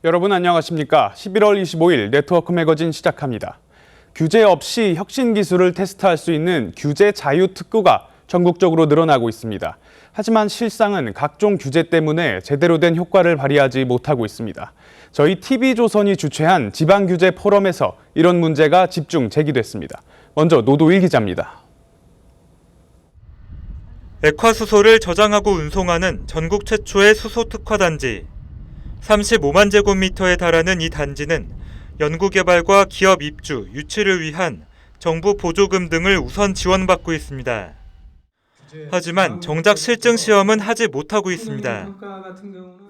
여러분 안녕하십니까? 11월 25일 네트워크 매거진 시작합니다. 규제 없이 혁신 기술을 테스트할 수 있는 규제 자유 특구가 전국적으로 늘어나고 있습니다. 하지만 실상은 각종 규제 때문에 제대로 된 효과를 발휘하지 못하고 있습니다. 저희 TV조선이 주최한 지방규제 포럼에서 이런 문제가 집중 제기됐습니다. 먼저 노도일 기자입니다. 액화수소를 저장하고 운송하는 전국 최초의 수소 특화단지. 35만 제곱미터에 달하는 이 단지는 연구개발과 기업 입주, 유치를 위한 정부 보조금 등을 우선 지원받고 있습니다. 하지만 정작 실증 시험은 하지 못하고 있습니다.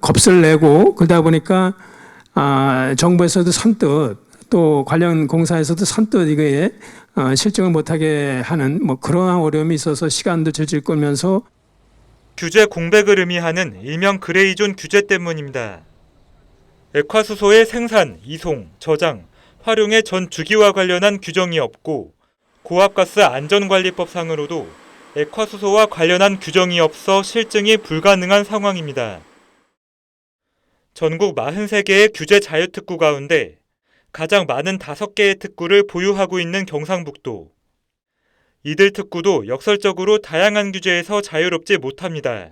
겁을 내고 그러다 보니까 정부에서도 선뜻 또 관련 공사에서도 선뜻 이거에 실증을 못하게 하는 그러한 어려움이 있어서 시간도 질질 끌면서 규제 공백을 의미하는 일명 그레이존 규제 때문입니다. 액화수소의 생산, 이송, 저장, 활용의 전 주기와 관련한 규정이 없고 고압가스 안전관리법상으로도 액화수소와 관련한 규정이 없어 실증이 불가능한 상황입니다. 전국 43개의 규제 자유특구 가운데 가장 많은 5개의 특구를 보유하고 있는 경상북도. 이들 특구도 역설적으로 다양한 규제에서 자유롭지 못합니다.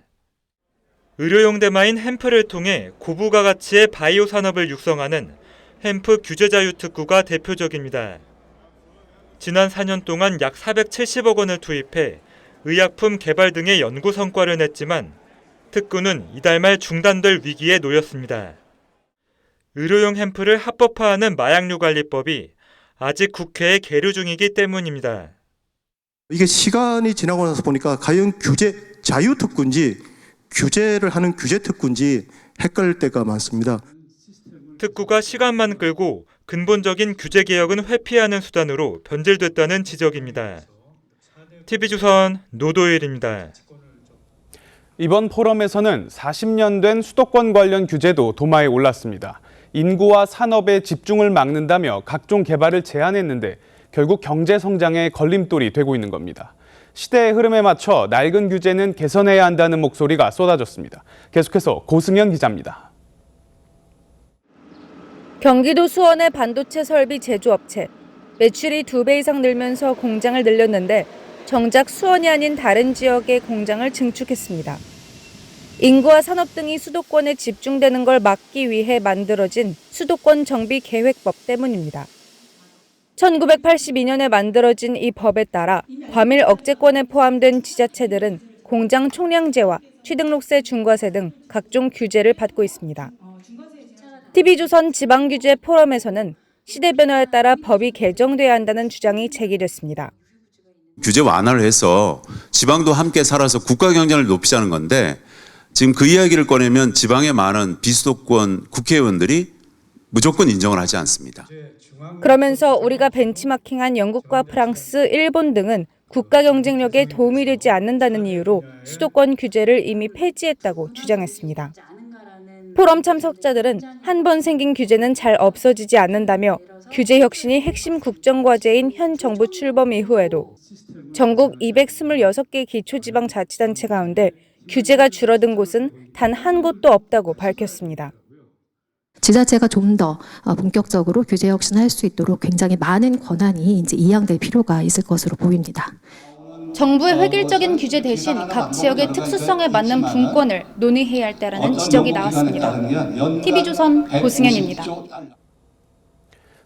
의료용 대마인 햄프를 통해 고부가 가치의 바이오 산업을 육성하는 햄프 규제 자유 특구가 대표적입니다. 지난 4년 동안 약 470억 원을 투입해 의약품 개발 등의 연구 성과를 냈지만 특구는 이달 말 중단될 위기에 놓였습니다. 의료용 햄프를 합법화하는 마약류 관리법이 아직 국회에 계류 중이기 때문입니다. 이게 시간이 지나고 나서 보니까 과연 규제 자유특구인지 규제를 하는 규제특구인지 헷갈릴 때가 많습니다. 특구가 시간만 끌고 근본적인 규제 개혁은 회피하는 수단으로 변질됐다는 지적입니다. TV조선 노도일입니다. 이번 포럼에서는 40년 된 수도권 관련 규제도 도마에 올랐습니다. 인구와 산업의 집중을 막는다며 각종 개발을 제한했는데 결국 경제 성장의 걸림돌이 되고 있는 겁니다. 시대의 흐름에 맞춰 낡은 규제는 개선해야 한다는 목소리가 쏟아졌습니다. 계속해서 고승현 기자입니다. 경기도 수원의 반도체 설비 제조업체. 매출이 2배 이상 늘면서 공장을 늘렸는데 정작 수원이 아닌 다른 지역의 공장을 증축했습니다. 인구와 산업 등이 수도권에 집중되는 걸 막기 위해 만들어진 수도권 정비 계획법 때문입니다. 1982년에 만들어진 이 법에 따라 과밀 억제권에 포함된 지자체들은 공장 총량제와 취등록세 중과세 등 각종 규제를 받고 있습니다. TV조선 지방규제 포럼에서는 시대 변화에 따라 법이 개정돼야 한다는 주장이 제기됐습니다. 규제 완화를 해서 지방도 함께 살아서 국가 경쟁을 높이자는 건데 지금 그 이야기를 꺼내면 지방의 많은 비수도권 국회의원들이 무조건 인정을 하지 않습니다. 그러면서 우리가 벤치마킹한 영국과 프랑스, 일본 등은 국가 경쟁력에 도움이 되지 않는다는 이유로 수도권 규제를 이미 폐지했다고 주장했습니다. 포럼 참석자들은 한 번 생긴 규제는 잘 없어지지 않는다며 규제 혁신이 핵심 국정과제인 현 정부 출범 이후에도 전국 226개 기초지방자치단체 가운데 규제가 줄어든 곳은 단 한 곳도 없다고 밝혔습니다. 지자체가 좀 더 본격적으로 규제 혁신할 수 있도록 굉장히 많은 권한이 이제 이양될 필요가 있을 것으로 보입니다. 정부의 획일적인 규제 대신 각 지역의 특수성에 맞는 분권을 논의해야 할 때라는 지적이 나왔습니다. TV조선 고승현입니다.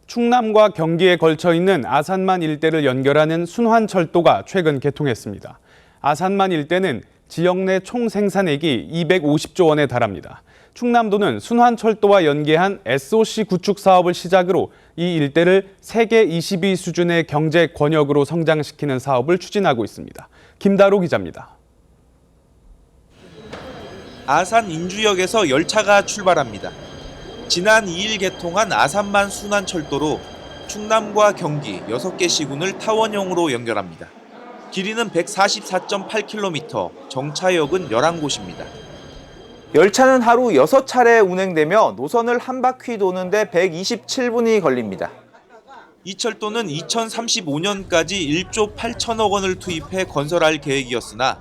충남과 경기에 걸쳐 있는 아산만 일대를 연결하는 순환철도가 최근 개통했습니다. 아산만 일대는 지역 내 총 생산액이 250조 원에 달합니다. 충남도는 순환철도와 연계한 SOC 구축 사업을 시작으로 이 일대를 세계 20위 수준의 경제 권역으로 성장시키는 사업을 추진하고 있습니다. 김다로 기자입니다. 아산 인주역에서 열차가 출발합니다. 지난 2일 개통한 아산만 순환철도로 충남과 경기 6개 시군을 타원형으로 연결합니다. 길이는 144.8km, 정차역은 11곳입니다. 열차는 하루 6차례 운행되며 노선을 한 바퀴 도는데 127분이 걸립니다. 이 철도는 2035년까지 1조 8천억 원을 투입해 건설할 계획이었으나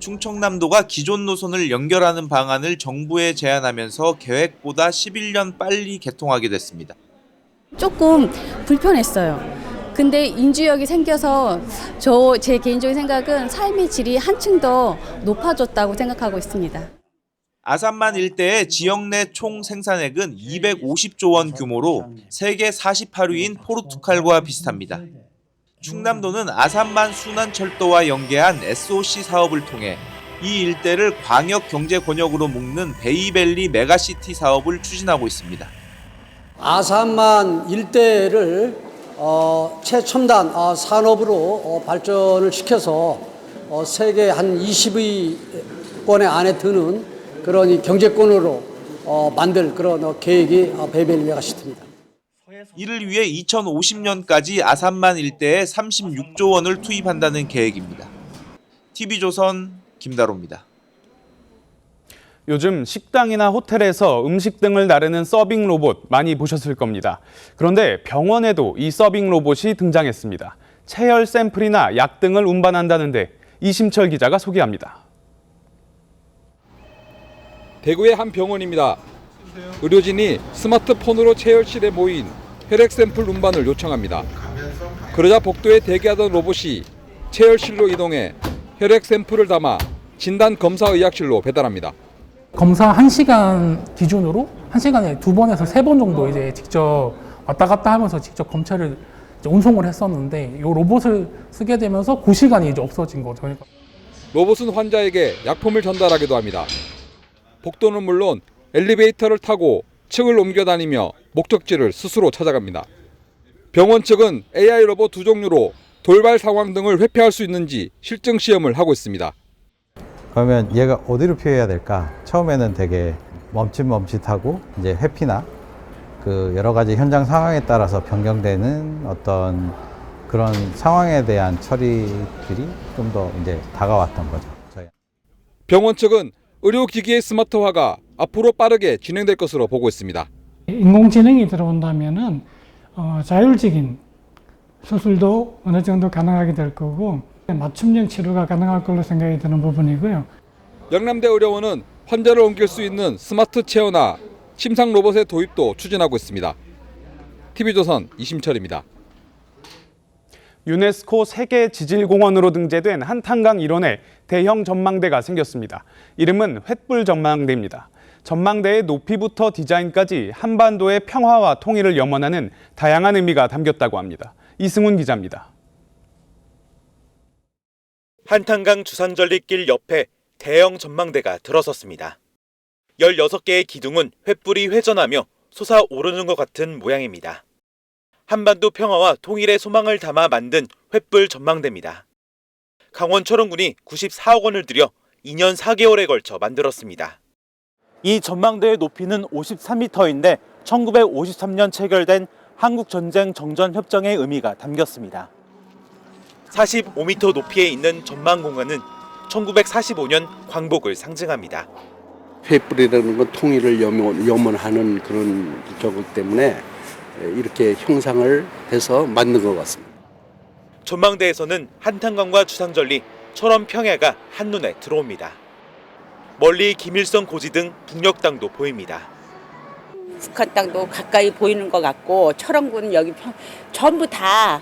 충청남도가 기존 노선을 연결하는 방안을 정부에 제안하면서 계획보다 11년 빨리 개통하게 됐습니다. 조금 불편했어요. 근데 인주역이 생겨서 제 개인적인 생각은 삶의 질이 한층 더 높아졌다고 생각하고 있습니다. 아산만 일대의 지역 내 총 생산액은 250조 원 규모로 세계 48위인 포르투갈과 비슷합니다. 충남도는 아산만 순환철도와 연계한 SOC 사업을 통해 이 일대를 광역 경제 권역으로 묶는 베이밸리 메가시티 사업을 추진하고 있습니다. 아산만 일대를 최첨단 산업으로 발전을 시켜서 세계 한 20위권에 안에 드는 그런 이 경제권으로 만들 그런 계획이 베이밸리 메가시티입니다. 이를 위해 2050년까지 아산만 일대에 36조 원을 투입한다는 계획입니다. TV조선 김다로입니다. 요즘 식당이나 호텔에서 음식 등을 나르는 서빙 로봇 많이 보셨을 겁니다. 그런데 병원에도 이 서빙 로봇이 등장했습니다. 체열 샘플이나 약 등을 운반한다는데 이심철 기자가 소개합니다. 대구의 한 병원입니다. 의료진이 스마트폰으로 체열실에 모인 혈액 샘플 운반을 요청합니다. 그러자 복도에 대기하던 로봇이 체열실로 이동해 혈액 샘플을 담아 진단검사의학실로 배달합니다. 검사 1시간 기준으로 1시간에 2번에서 3번 정도 이제 직접 왔다 갔다 하면서 직접 검체를 이제 운송을 했었는데 이 로봇을 쓰게 되면서 그 시간이 이제 없어진 거죠. 그러니까 로봇은 환자에게 약품을 전달하기도 합니다. 복도는 물론 엘리베이터를 타고 층을 옮겨 다니며 목적지를 스스로 찾아갑니다. 병원 측은 AI 로봇 2종류로 돌발 상황 등을 회피할 수 있는지 실증 시험을 하고 있습니다. 그러면 얘가 어디로 피해야 될까? 처음에는 되게 멈칫멈칫하고 이제 회피나 그 여러 가지 현장 상황에 따라서 변경되는 어떤 그런 상황에 대한 처리들이 좀 더 이제 다가왔던 거죠. 병원 측은 의료기기의 스마트화가 앞으로 빠르게 진행될 것으로 보고 있습니다. 인공지능이 들어온다면은 자율적인 수술도 어느 정도 가능하게 될 거고 맞춤형 치료가 가능할 걸로 생각이 드는 부분이고요. 영남대 의료원은 환자를 옮길 수 있는 스마트 체어나 침상 로봇의 도입도 추진하고 있습니다. TV조선 이심철입니다. 유네스코 세계 지질공원으로 등재된 한탄강 일원에 대형 전망대가 생겼습니다. 이름은 횃불 전망대입니다. 전망대의 높이부터 디자인까지 한반도의 평화와 통일을 염원하는 다양한 의미가 담겼다고 합니다. 이승훈 기자입니다. 한탄강 주산절리길 옆에 대형 전망대가 들어섰습니다. 16개의 기둥은 횃불이 회전하며 솟아오르는 것 같은 모양입니다. 한반도 평화와 통일의 소망을 담아 만든 횃불 전망대입니다. 강원 철원군이 94억 원을 들여 2년 4개월에 걸쳐 만들었습니다. 이 전망대의 높이는 53m인데 1953년 체결된 한국전쟁 정전협정의 의미가 담겼습니다. 45m 높이에 있는 전망공원은 1945년 광복을 상징합니다. 횃불이라는 건 통일을 염원하는 그런 거기 때문에 이렇게 형상을 해서 만든 것 같습니다. 전망대에서는 한탄강과 주상절리, 철원 평야가 한눈에 들어옵니다. 멀리 김일성 고지 등 북녘 땅도 보입니다. 북한 땅도 가까이 보이는 것 같고 철원군 여기 전부 다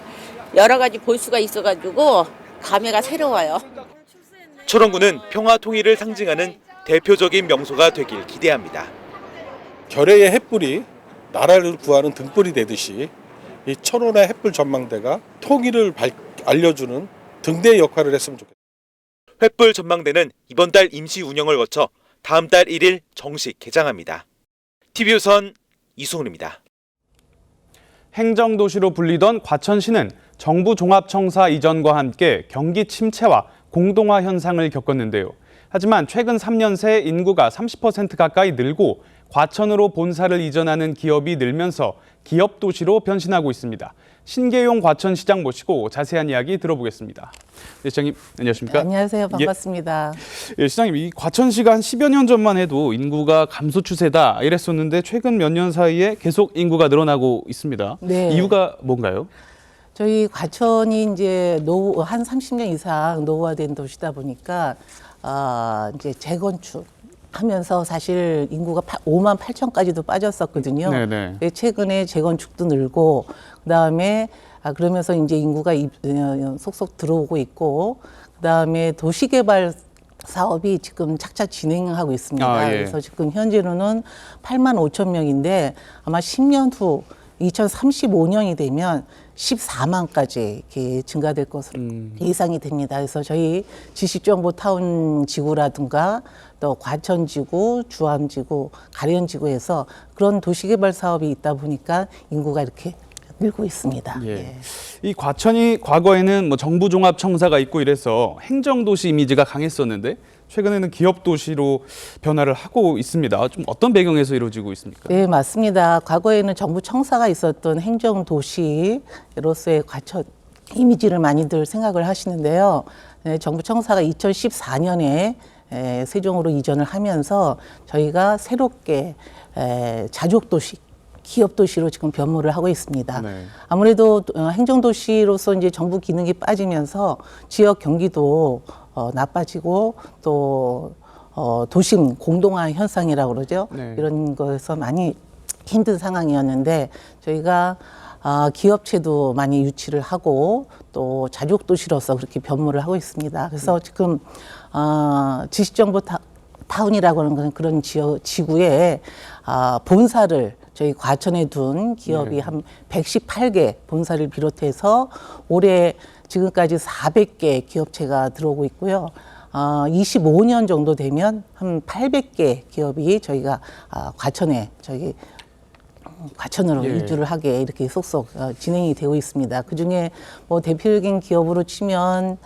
여러 가지 볼 수가 있어가지고 감회가 새로워요. 철원군은 평화 통일을 상징하는 대표적인 명소가 되길 기대합니다. 결의의 횃불이 나라를 구하는 등불이 되듯이 이 철원의 횃불 전망대가 통일을 알려주는 등대 역할을 했으면 좋겠습니다. 횃불 전망대는 이번 달 임시 운영을 거쳐 다음 달 1일 정식 개장합니다. TV조선 이승훈입니다. 행정도시로 불리던 과천시는 정부 종합청사 이전과 함께 경기 침체와 공동화 현상을 겪었는데요. 하지만 최근 3년 새 인구가 30% 가까이 늘고 과천으로 본사를 이전하는 기업이 늘면서 기업 도시로 변신하고 있습니다. 신계용 과천시장 모시고 자세한 이야기 들어보겠습니다. 네, 시장님 안녕하십니까? 안녕하세요. 반갑습니다. 예, 시장님 이 과천시가 한 10여 년 전만 해도 인구가 감소 추세다 이랬었는데 최근 몇 년 사이에 계속 인구가 늘어나고 있습니다. 네. 이유가 뭔가요? 저희 과천이 이제 한 30년 이상 노후화된 도시다 보니까 이제 재건축 하면서 사실 인구가 5만 8천까지도 빠졌었거든요. 네네. 최근에 재건축도 늘고 그다음에 그러면서 이제 인구가 속속 들어오고 있고 그다음에 도시개발 사업이 지금 착착 진행하고 있습니다. 예. 그래서 지금 현재로는 8만 5천 명인데 아마 10년 후 2035년이 되면 14만까지 이렇게 증가될 것으로 예상이 됩니다. 그래서 저희 지식정보타운 지구라든가 또 과천지구, 주암지구, 가련지구에서 그런 도시개발 사업이 있다 보니까 인구가 이렇게 늘고 있습니다. 예. 이 과천이 과거에는 뭐 정부종합청사가 있고 이래서 행정도시 이미지가 강했었는데 최근에는 기업도시로 변화를 하고 있습니다. 좀 어떤 배경에서 이루어지고 있습니까? 네, 맞습니다. 과거에는 정부 청사가 있었던 행정도시로서의 과천 이미지를 많이들 생각을 하시는데요. 네, 정부 청사가 2014년에 세종으로 이전을 하면서 저희가 새롭게 자족도시 기업도시로 지금 변모를 하고 있습니다. 네. 아무래도 행정도시로서 이제 정부 기능이 빠지면서 지역 경기도 나빠지고 또 도심 공동화 현상이라고 그러죠. 네. 이런 거에서 많이 힘든 상황이었는데 저희가 기업체도 많이 유치를 하고 또 자족도시로서 그렇게 변모를 하고 있습니다. 그래서 지금 지식정보 타운이라고 하는 그런 지구에 본사를 저희 과천에 둔 기업이 한 118개 본사를 비롯해서 올해 지금까지 400개 기업체가 들어오고 있고요. 25년 정도 되면 한 800개 기업이 저희가 과천으로 이주를 하게 이렇게 속속 진행이 되고 있습니다. 그 중에 뭐 대표적인 기업으로 치면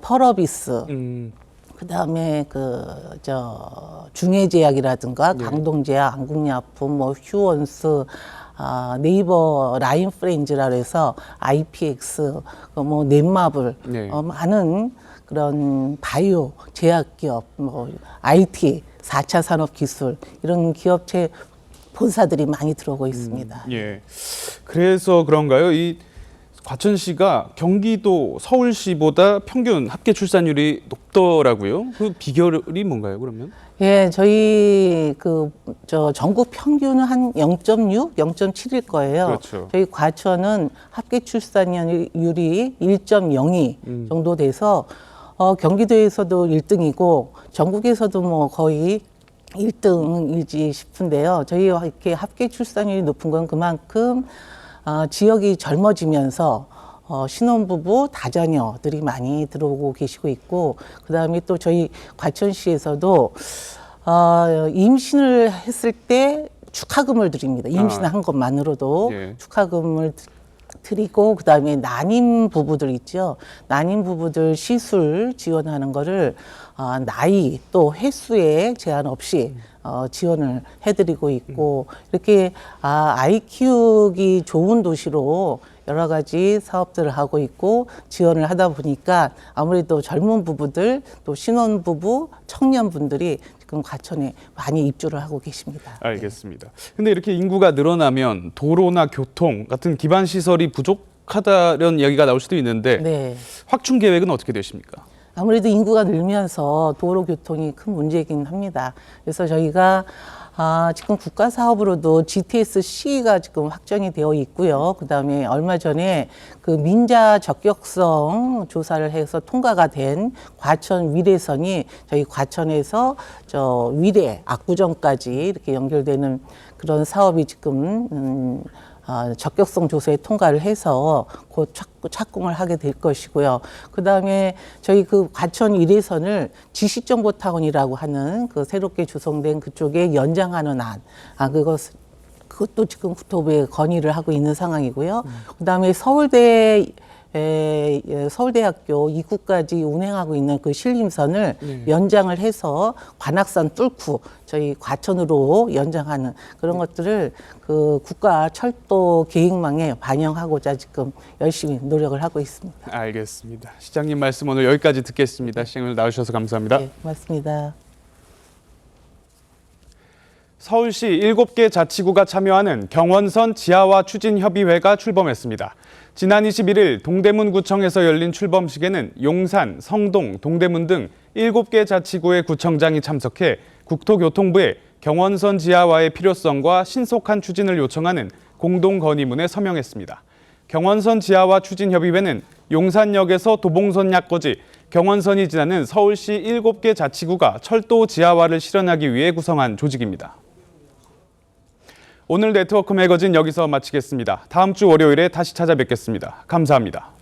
펄어비스, 그다음에 중해제약이라든가 강동제약, 한국약품, 휴원스, 네이버 라인프렌즈라 해서 IPX, 넷마블, 많은 그런 바이오 제약기업, IT, 4차 산업기술 이런 기업체 본사들이 많이 들어오고 있습니다. 예. 그래서 그런가요? 이 과천시가 경기도 서울시보다 평균 합계 출산율이 높더라고요. 그 비결이 뭔가요, 그러면? 예, 저희 전국 평균은 한 0.6, 0.7일 거예요. 그렇죠. 저희 과천은 합계 출산율이 1.02 정도 돼서 경기도에서도 1등이고 전국에서도 거의 1등이지 싶은데요. 저희 이렇게 합계 출산율이 높은 건 그만큼 지역이 젊어지면서 신혼부부, 다자녀들이 많이 들어오고 계시고 있고 그다음에 또 저희 과천시에서도 임신을 했을 때 축하금을 드립니다. 임신을 한 것만으로도 축하금을 드리고 그다음에 난임 부부들 있죠. 난임 부부들 시술 지원하는 거를 나이 또 횟수에 제한 없이 지원을 해드리고 있고 이렇게 아이 키우기 좋은 도시로 여러 가지 사업들을 하고 있고 지원을 하다 보니까 아무래도 젊은 부부들 또 신혼부부 청년분들이 지금 과천에 많이 입주를 하고 계십니다. 알겠습니다. 근데 이렇게 인구가 늘어나면 도로나 교통 같은 기반 시설이 부족하다는 이야기가 나올 수도 있는데 확충 계획은 어떻게 되십니까? 아무래도 인구가 늘면서 도로 교통이 큰 문제이긴 합니다. 그래서 저희가 지금 국가 사업으로도 GTS-C가 지금 확정이 되어 있고요. 그다음에 얼마 전에 그 민자 적격성 조사를 해서 통과가 된 과천 위례선이 저희 과천에서 위례 압구정까지 이렇게 연결되는 그런 사업이 지금 적격성 조사에 통과를 해서 곧 착공을 하게 될 것이고요. 그다음에 저희 그 과천 1회선을 지식정보타운이라고 하는 그 새롭게 주성된 그쪽에 연장하는 안, 그것도 지금 국토부에 건의를 하고 있는 상황이고요. 그다음에 서울대학교 입구까지 운행하고 있는 그 신림선을 연장을 해서 관악산 뚫고 저희 과천으로 연장하는 그런 것들을 그 국가 철도 계획망에 반영하고자 지금 열심히 노력을 하고 있습니다. 알겠습니다. 시장님 말씀 오늘 여기까지 듣겠습니다. 시장님 나와주셔서 감사합니다. 네, 고맙습니다. 서울시 7개 자치구가 참여하는 경원선 지하화 추진협의회가 출범했습니다. 지난 21일 동대문구청에서 열린 출범식에는 용산, 성동, 동대문 등 7개 자치구의 구청장이 참석해 국토교통부에 경원선 지하화의 필요성과 신속한 추진을 요청하는 공동 건의문에 서명했습니다. 경원선 지하화 추진협의회는 용산역에서 도봉선역까지 경원선이 지나는 서울시 7개 자치구가 철도 지하화를 실현하기 위해 구성한 조직입니다. 오늘 네트워크 매거진 여기서 마치겠습니다. 다음 주 월요일에 다시 찾아뵙겠습니다. 감사합니다.